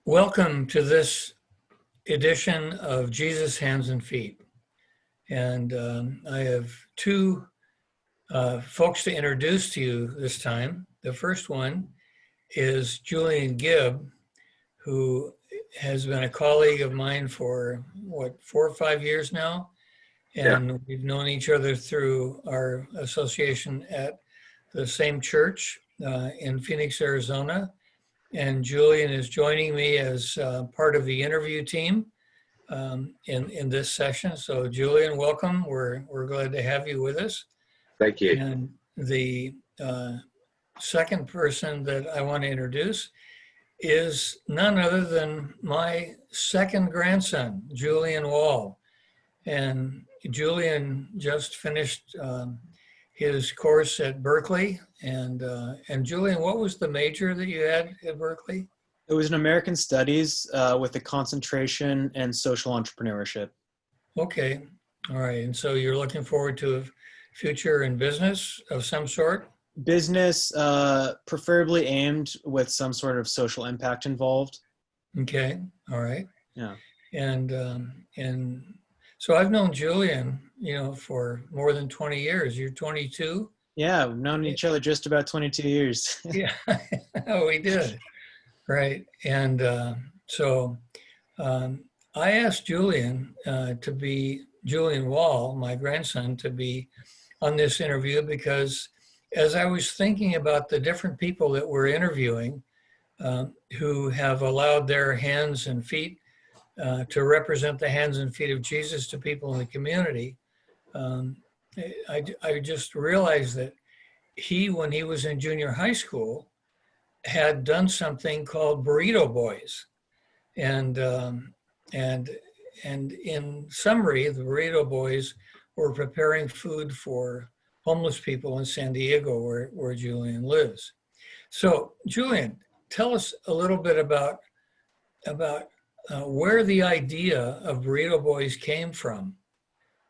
Welcome to this edition of Jesus Hands and Feet. And I have two folks to introduce to you this time. The first one is Julian Gibb, who has been a colleague of mine for, 4 or 5 years now? Yeah. And we've known each other through our association at the same church in Phoenix, Arizona. And Julian is joining me as part of the interview team in this session. So Julian, welcome. We're glad to have you with us. Thank you. And the second person that I want to introduce is none other than my second grandson, Julian Wahl. And Julian just finished his course at Berkeley. And Julian, what was the major that you had at Berkeley? It was in American Studies with a concentration in social entrepreneurship. Okay. All right. And so you're looking forward to a future in business of some sort? Business, preferably aimed with some sort of social impact involved. Okay. All right. Yeah. And so I've known Julian, for more than 20 years. You're 22? Yeah, we've known each other just about 22 years. Yeah, oh, we did. Right. And so I asked Julian Julian Wahl, my grandson, to be on this interview because as I was thinking about the different people that we're interviewing who have allowed their hands and feet to represent the hands and feet of Jesus to people in the community, I just realized that when he was in junior high school, had done something called Burrito Boys. And in summary, the Burrito Boys were preparing food for homeless people in San Diego where Julian lives. So Julian, tell us a little bit about where the idea of Burrito Boys came from.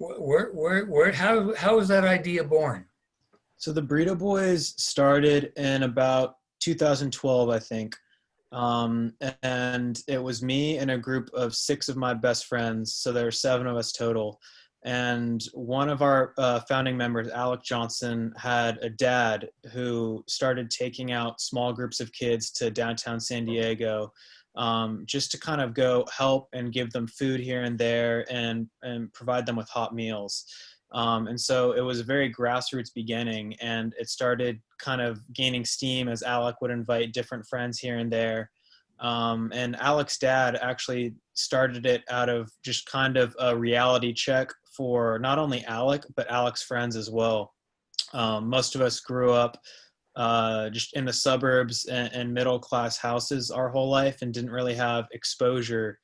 How was that idea born? So the Burrito Boys started in about 2012, I think. And it was me and a group of 6 of my best friends. So there were 7 of us total. And one of our founding members, Alec Johnson, had a dad who started taking out small groups of kids to downtown San Diego just to kind of go help and give them food here and there and provide them with hot meals. And so it was a very grassroots beginning, and it started kind of gaining steam as Alec would invite different friends here and there. And Alec's dad actually started it out of just kind of a reality check for not only Alec, but Alec's friends as well. Most of us grew up just in the suburbs and middle-class houses our whole life and didn't really have exposure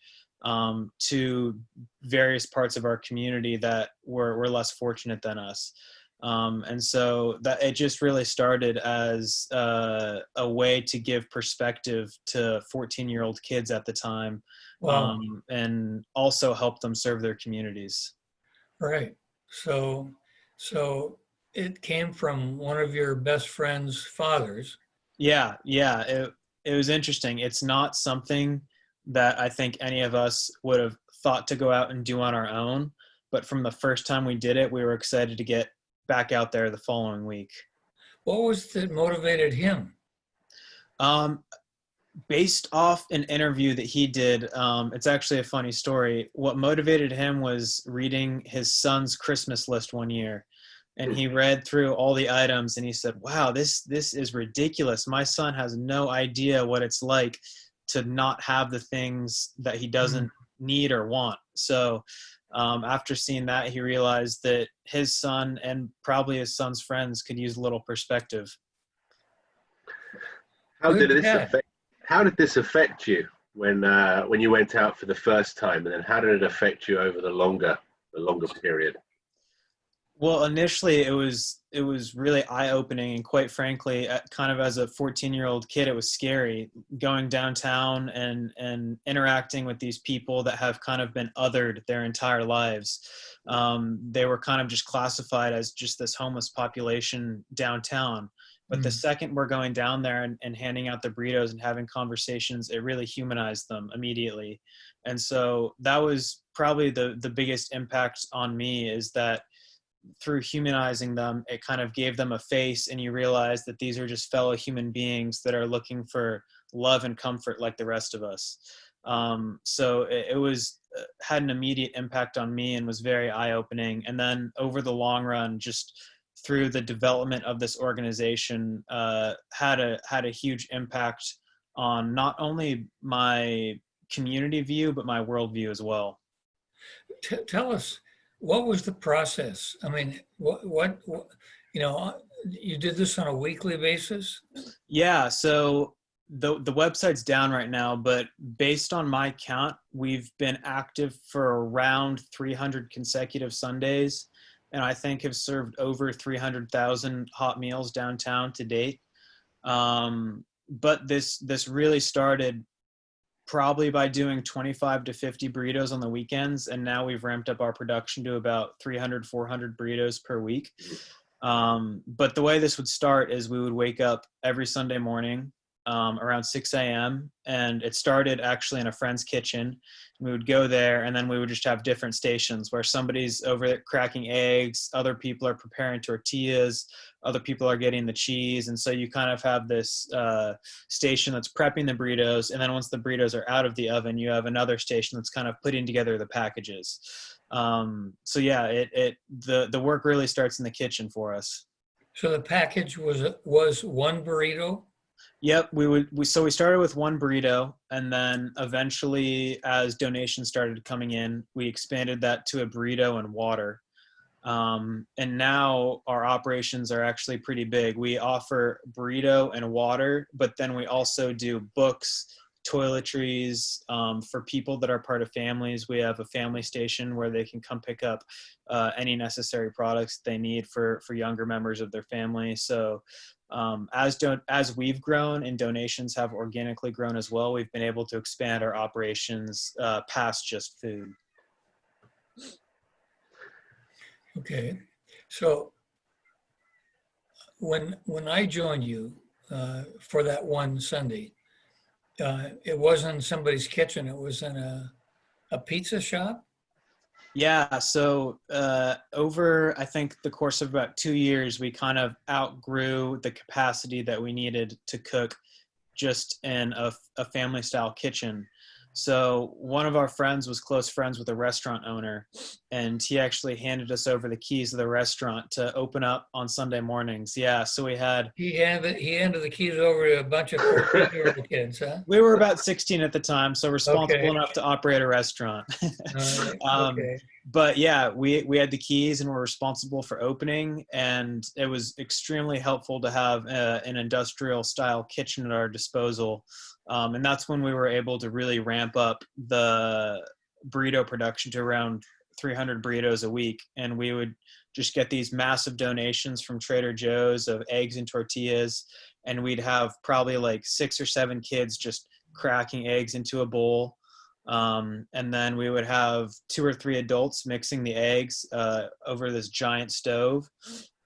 to various parts of our community that were less fortunate than us. And so that it just really started as a way to give perspective to 14-year-old kids at the time. Wow. And also help them serve their communities. Right. So it came from one of your best friend's fathers. Yeah. It was interesting. It's not something that I think any of us would have thought to go out and do on our own. But from the first time we did it, we were excited to get back out there the following week. What was that motivated him? Based off an interview that he did, it's actually a funny story. What motivated him was reading his son's Christmas list one year. And he read through all the items and he said, wow, this is ridiculous. My son has no idea what it's like to not have the things that he doesn't need or want. So after seeing that, he realized that his son and probably his son's friends could use a little perspective. How did this affect you when you went out for the first time, and then how did it affect you over the longer period? Well, initially it was really eye-opening, and quite frankly, kind of as a 14-year-old kid, it was scary going downtown and interacting with these people that have kind of been othered their entire lives. They were kind of just classified as just this homeless population downtown. But the second we're going down there and handing out the burritos and having conversations, it really humanized them immediately. And so that was probably the biggest impact on me, is that through humanizing them, it kind of gave them a face, and you realize that these are just fellow human beings that are looking for love and comfort like the rest of us. So it was had an immediate impact on me and was very eye-opening. And then over the long run, just through the development of this organization, had a huge impact on not only my community view, but my worldview as well. Tell us, what was the process? I mean, what you did this on a weekly basis? Yeah, so the website's down right now, but based on my count, we've been active for around 300 consecutive Sundays, and I think have served over 300,000 hot meals downtown to date. But this really started probably by doing 25 to 50 burritos on the weekends, and now we've ramped up our production to about 300, 400 burritos per week. But the way this would start is we would wake up every Sunday morning around 6 a.m. and it started actually in a friend's kitchen. We would go there, and then we would just have different stations where somebody's over there cracking eggs, other people are preparing tortillas, other people are getting the cheese. And so you kind of have this station that's prepping the burritos, and then once the burritos are out of the oven, you have another station that's kind of putting together the packages. So yeah, the work really starts in the kitchen for us. So the package was one burrito? Yep, we started with one burrito, and then eventually, as donations started coming in, we expanded that to a burrito and water. And now our operations are actually pretty big. We offer burrito and water, but then we also do books, toiletries, for people that are part of families. We have a family station where they can come pick up any necessary products they need for younger members of their family. So as we've grown and donations have organically grown as well, we've been able to expand our operations past just food. Okay. So when I joined you for that one Sunday, it wasn't in somebody's kitchen, it was in a pizza shop? Yeah, so over, I think, the course of about 2 years, we kind of outgrew the capacity that we needed to cook just in a family-style kitchen. So one of our friends was close friends with a restaurant owner, and he actually handed us over the keys of the restaurant to open up on Sunday mornings. Yeah, so we had... He handed the keys over to a bunch of 14-year-old kids, huh? We were about 16 at the time, so responsible Okay. enough to operate a restaurant. Okay. But yeah, we had the keys and were responsible for opening, and it was extremely helpful to have an industrial style kitchen at our disposal. And that's when we were able to really ramp up the burrito production to around 300 burritos a week. And we would just get these massive donations from Trader Joe's of eggs and tortillas. And we'd have probably like 6 or 7 kids just cracking eggs into a bowl. And then we would have 2 or 3 adults mixing the eggs over this giant stove.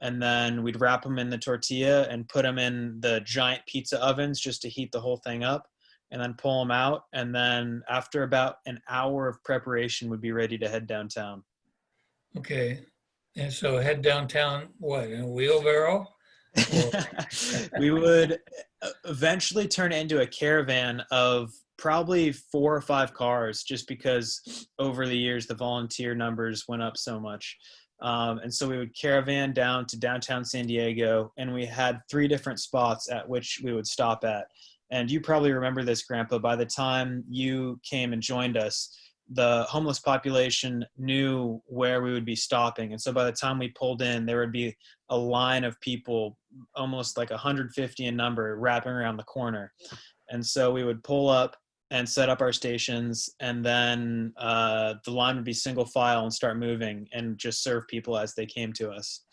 And then we'd wrap them in the tortilla and put them in the giant pizza ovens just to heat the whole thing up, and then pull them out. And then after about an hour of preparation, we'd be ready to head downtown. Okay. And so head downtown, what, in a wheelbarrow? We would eventually turn it into a caravan of probably 4 or 5 cars, just because over the years the volunteer numbers went up so much. And so we would caravan down to downtown San Diego, and we had 3 different spots at which we would stop at. And you probably remember this, Grandpa, by the time you came and joined us, the homeless population knew where we would be stopping. And so by the time we pulled in, there would be a line of people, almost like 150 in number, wrapping around the corner. And so we would pull up and set up our stations, and then the line would be single file and start moving and just serve people as they came to us.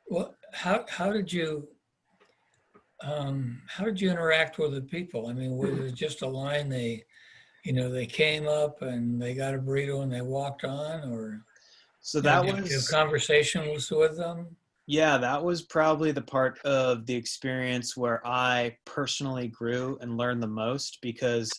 Well, how did you interact with the people? I mean, was it just a line they came up and they got a burrito and they walked on, or so that did you was have conversations with them? Yeah, that was probably the part of the experience where I personally grew and learned the most, because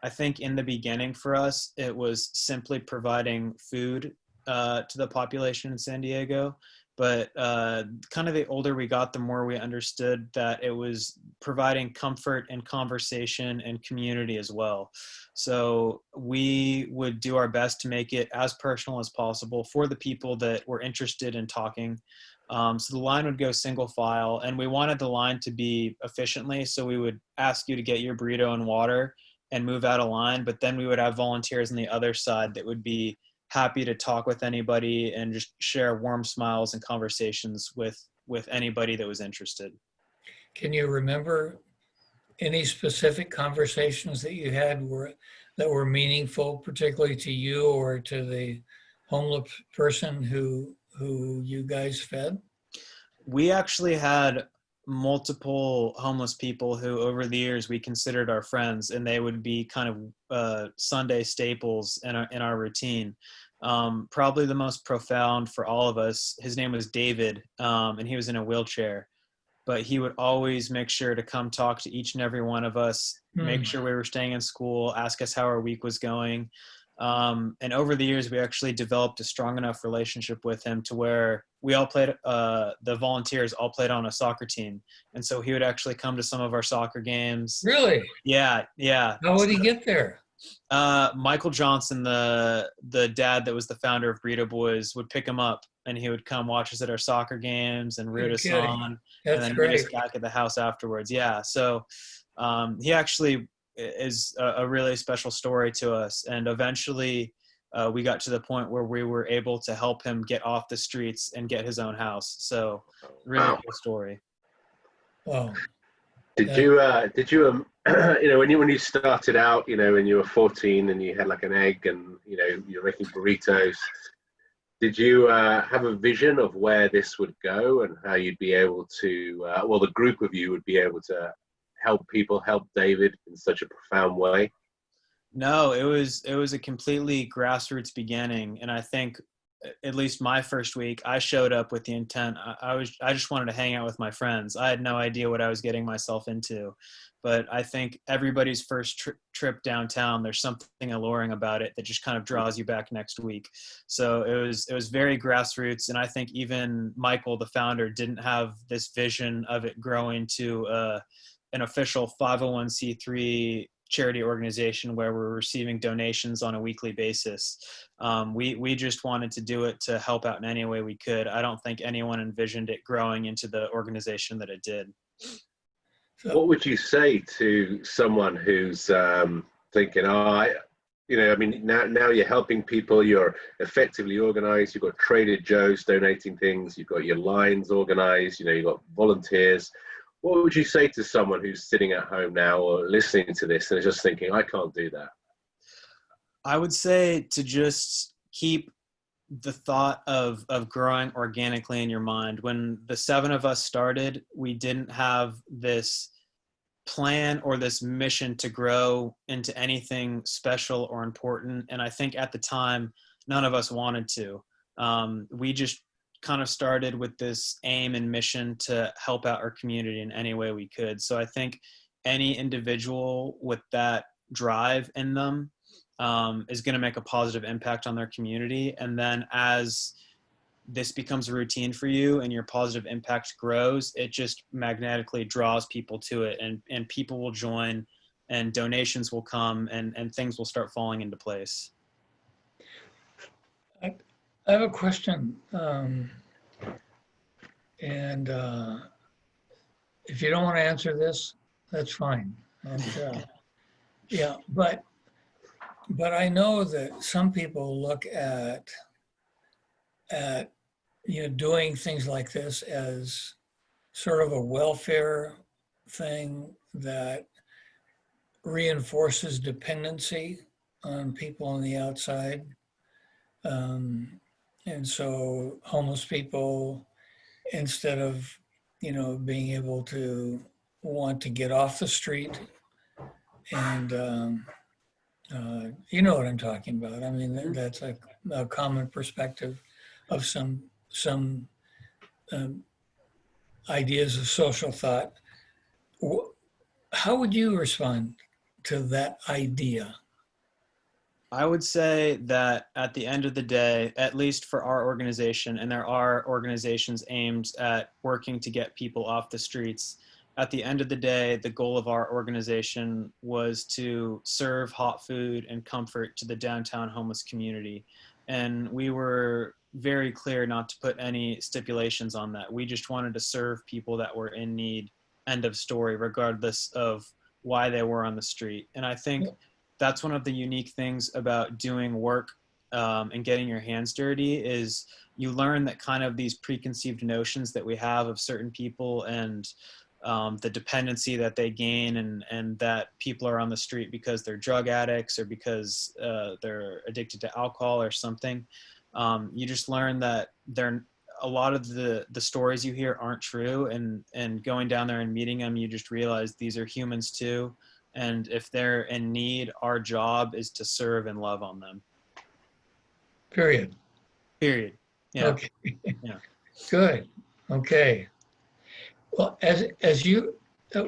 I think in the beginning for us, it was simply providing food to the population in San Diego. But kind of the older we got, the more we understood that it was providing comfort and conversation and community as well. So we would do our best to make it as personal as possible for the people that were interested in talking. So the line would go single file, and we wanted the line to be efficiently. So we would ask you to get your burrito and water and move out of line. But then we would have volunteers on the other side that would be happy to talk with anybody and just share warm smiles and conversations with anybody that was interested. Can you remember any specific conversations that you had that were meaningful, particularly to you or to the homeless person who you guys fed? We actually had multiple homeless people who over the years we considered our friends, and they would be kind of Sunday staples in our routine. Probably the most profound for all of us, his name was David, and he was in a wheelchair, but he would always make sure to come talk to each and every one of us, make sure we were staying in school, ask us how our week was going. And over the years, we actually developed a strong enough relationship with him to where we all played, the volunteers all played on a soccer team. And so he would actually come to some of our soccer games. Really? Yeah, yeah. How would he get there? Michael Johnson, the dad that was the founder of Burrito Boys, would pick him up, and he would come watch us at our soccer games and root You're us kidding. on, That's and then great. meet us back at the house afterwards. Yeah, so he actually is a really special story to us, and eventually we got to the point where we were able to help him get off the streets and get his own house. So really Wow. cool story. Wow. Did you, you know, when you started out, you know, when you were 14 and you had like an egg and, you know, you're making burritos, did you have a vision of where this would go and how you'd be able to, well, the group of you would be able to help people, help David in such a profound way? No, it was a completely grassroots beginning, and I think at least my first week, I showed up with the intent. I just wanted to hang out with my friends. I had no idea what I was getting myself into, but I think everybody's first trip downtown, there's something alluring about it that just kind of draws you back next week. So it was very grassroots, and I think even Michael, the founder, didn't have this vision of it growing to an official 501c3 charity organization where we're receiving donations on a weekly basis. We just wanted to do it to help out in any way we could. I don't think anyone envisioned it growing into the organization that it did. What would you say to someone who's thinking, you know, I mean, now you're helping people, you're effectively organized, you've got Traded Joe's donating things, you've got your lines organized, you know, you've got volunteers. What would you say to someone who's sitting at home now or listening to this and is just thinking, I can't do that? I would say to just keep the thought of growing organically in your mind. When the 7 of us started, we didn't have this plan or this mission to grow into anything special or important. And I think at the time, none of us wanted to. We just kind of started with this aim and mission to help out our community in any way we could. So I think any individual with that drive in them is going to make a positive impact on their community. And then as this becomes a routine for you and your positive impact grows, it just magnetically draws people to it, and people will join and donations will come and things will start falling into place. I have a question. If you don't want to answer this, that's fine. And, yeah, but I know that some people look at you know, doing things like this as sort of a welfare thing that reinforces dependency on people on the outside. And so homeless people, instead of, you know, being able to want to get off the street and, you know what I'm talking about. I mean, that's a common perspective of some ideas of social thought. How would you respond to that idea? I would say that at the end of the day, at least for our organization, and there are organizations aimed at working to get people off the streets, at the end of the day, the goal of our organization was to serve hot food and comfort to the downtown homeless community. And we were very clear not to put any stipulations on that. We just wanted to serve people that were in need, end of story, regardless of why they were on the street. And I think that's one of the unique things about doing work and getting your hands dirty is you learn that kind of these preconceived notions that we have of certain people and the dependency that they gain and that people are on the street because they're drug addicts or because they're addicted to alcohol or something. You just learn that a lot of the stories you hear aren't true, and going down there and meeting them, you just realize these are humans too. And if they're in need, our job is to serve and love on them. Period. Period. Yeah. Okay. Yeah. Good. Okay. Well, as you,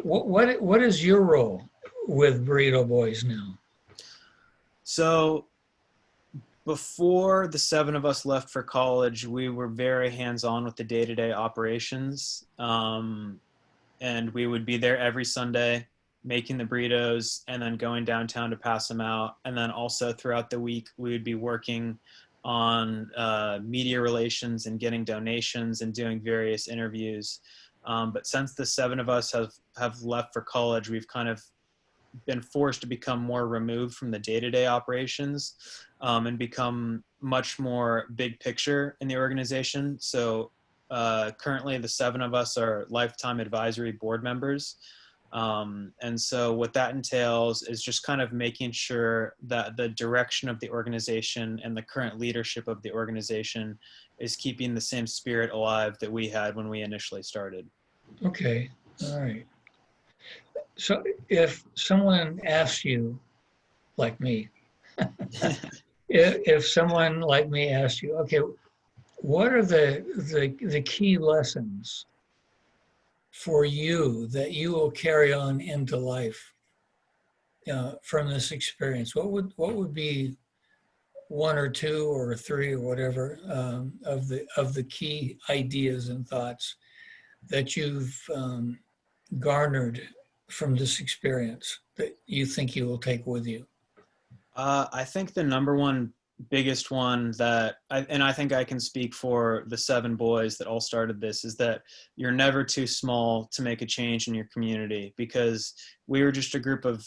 what is your role with Burrito Boys now? So before the seven of us left for college, we were very hands-on with the day-to-day operations. And we would be there every Sunday, making the burritos and then going downtown to pass them out. And then also throughout the week, we would be working on media relations and getting donations and doing various interviews. But since the seven of us have left for college, we've kind of been forced to become more removed from the day-to-day operations and become much more big picture in the organization. So currently the seven of us are lifetime advisory board members. And so what that entails is just kind of making sure that the direction of the organization and the current leadership of the organization is keeping the same spirit alive that we had when we initially started. Okay. All right. So if someone asks you, like me, if someone like me asks you, okay, what are the key lessons for you that you will carry on into life from this experience? What would be one or two or three or whatever of the key ideas and thoughts that you've garnered from this experience that you think you will take with you? I think the number one biggest one I think I can speak for the seven boys that all started this, is that you're never too small to make a change in your community, because we were just a group of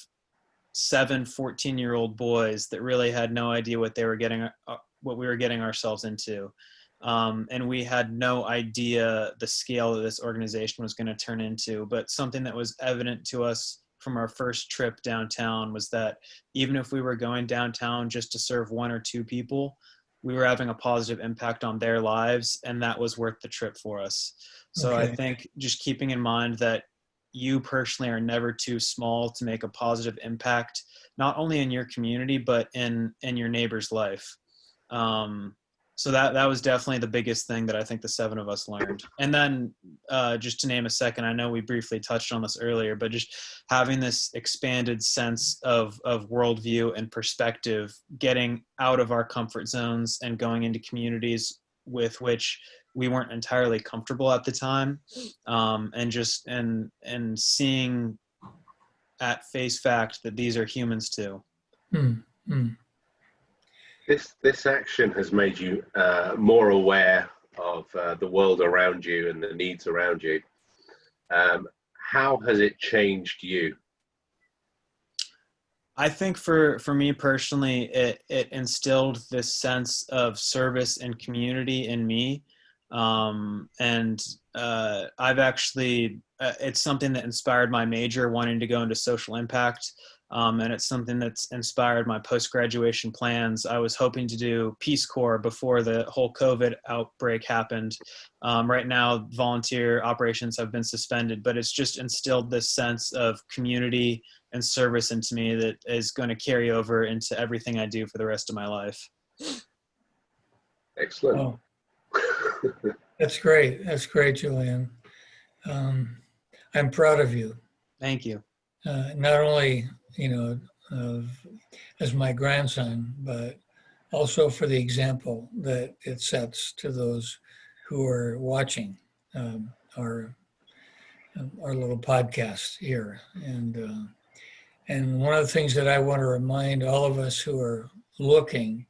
14-year-old boys that really had no idea what we were getting ourselves into. And we had no idea the scale that this organization was going to turn into. But something that was evident to us from our first trip downtown was that even if we were going downtown just to serve one or two people, we were having a positive impact on their lives, and that was worth the trip for us. So Okay. I think just keeping in mind that you personally are never too small to make a positive impact, not only in your community, but in your neighbor's life. So that was definitely the biggest thing that I think the seven of us learned. And then just to name a second, I know we briefly touched on this earlier, but just having this expanded sense of worldview and perspective, getting out of our comfort zones and going into communities with which we weren't entirely comfortable at the time, and just and seeing at face fact that these are humans too. This action has made you more aware of the world around you and the needs around you. How has it changed you? I think for me personally, it instilled this sense of service and community in me. And I've actually, it's something that inspired my major, wanting to go into social impact. And it's something that's inspired my post-graduation plans. I was hoping to do Peace Corps before the whole COVID outbreak happened. Right now, volunteer operations have been suspended, but it's just instilled this sense of community and service into me that is going to carry over into everything I do for the rest of my life. Excellent. Oh, that's great. That's great, Julian. I'm proud of you. Thank you. Not only, as my grandson, but also for the example that it sets to those who are watching our little podcast here. And one of the things that I want to remind all of us who are looking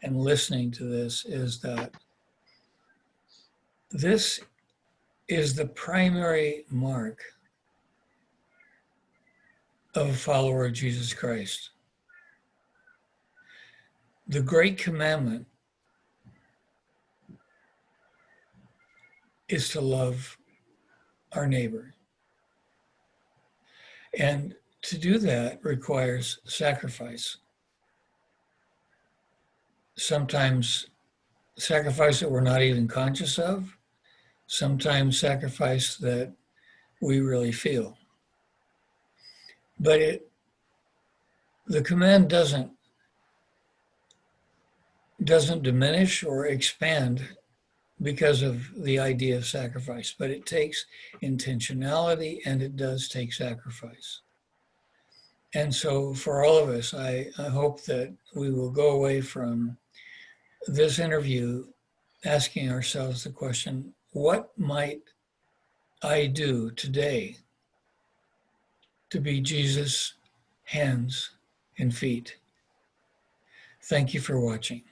and listening to this is that this is the primary mark of a follower of Jesus Christ. The great commandment is to love our neighbor. And to do that requires sacrifice. Sometimes sacrifice that we're not even conscious of, sometimes sacrifice that we really feel. But the command doesn't diminish or expand because of the idea of sacrifice, but it takes intentionality and it does take sacrifice. And so for all of us, I hope that we will go away from this interview asking ourselves the question, what might I do today to be Jesus' hands and feet? Thank you for watching.